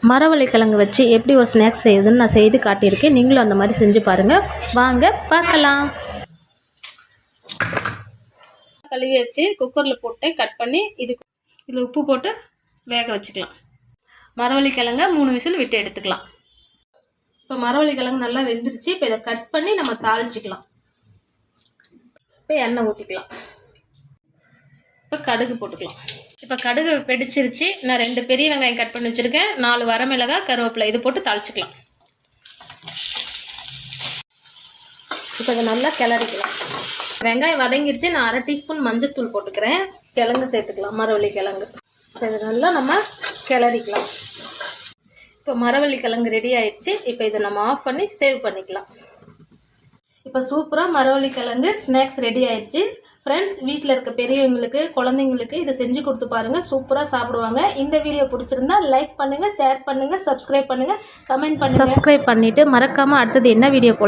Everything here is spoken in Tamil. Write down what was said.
மரவள்ளிக்கிழங்கு வச்சு எப்படி ஒரு ஸ்நாக்ஸ் செய்யுதுன்னு நான் செய்து காட்டியிருக்கேன். நீங்களும் அந்த மாதிரி செஞ்சு பாருங்கள். வாங்க பார்க்கலாம். கழுவி வச்சு குக்கரில் போட்டு கட் பண்ணி இதில் உப்பு போட்டு வேக வச்சுக்கலாம். மரவள்ளிக்கிழங்க 3 விசில் விட்டு எடுத்துக்கலாம். இப்போ மரவள்ளிக்கிழங்கு நல்லா வெந்துருச்சு. இப்போ இதை கட் பண்ணி நம்ம தாளிச்சிக்கலாம். இப்போ எண்ணெய் ஊற்றிக்கலாம். இப்போ கடுகு போட்டுக்கலாம். இப்போ கடுகு வெடிச்சிருச்சு. நான் 2 பெரிய வெங்காயம் கட் பண்ணி வச்சுருக்கேன். 4 வரமிளகாய், கருவேப்பிலை இது போட்டு தாளிச்சிக்கலாம். இப்போ இதை நல்லா கிளறிக்கலாம். வெங்காயம் வதங்கிருச்சு. நான் 1/2 டீஸ்பூன் மஞ்சள்தூள் போட்டுக்கிறேன். கிழங்கு சேர்த்துக்கலாம். மரவள்ளிக்கிழங்கு இதை நல்லா நம்ம கிளறிக்கலாம். இப்போ மரவள்ளிக்கிழங்கு ரெடி ஆயிடுச்சு. இப்போ இதை நம்ம ஆஃப் பண்ணி சேவ் பண்ணிக்கலாம். இப்போ சூப்பராக மரவள்ளிக்கிழங்கு ஸ்நாக்ஸ் ரெடி ஆயிடுச்சு. ஃப்ரெண்ட்ஸ், வீட்டில் இருக்க பெரியவங்களுக்கு குழந்தைங்களுக்கு இதை செஞ்சு கொடுத்து பாருங்கள். சூப்பராக சாப்பிடுவாங்க. இந்த வீடியோ பிடிச்சிருந்தா லைக் பண்ணுங்கள், ஷேர் பண்ணுங்கள், சப்ஸ்கிரைப் பண்ணுங்கள், கமெண்ட் பண்ணுங்கள். சப்ஸ்கிரைப் பண்ணிவிட்டு மறக்காமல் அடுத்தது என்ன வீடியோ போல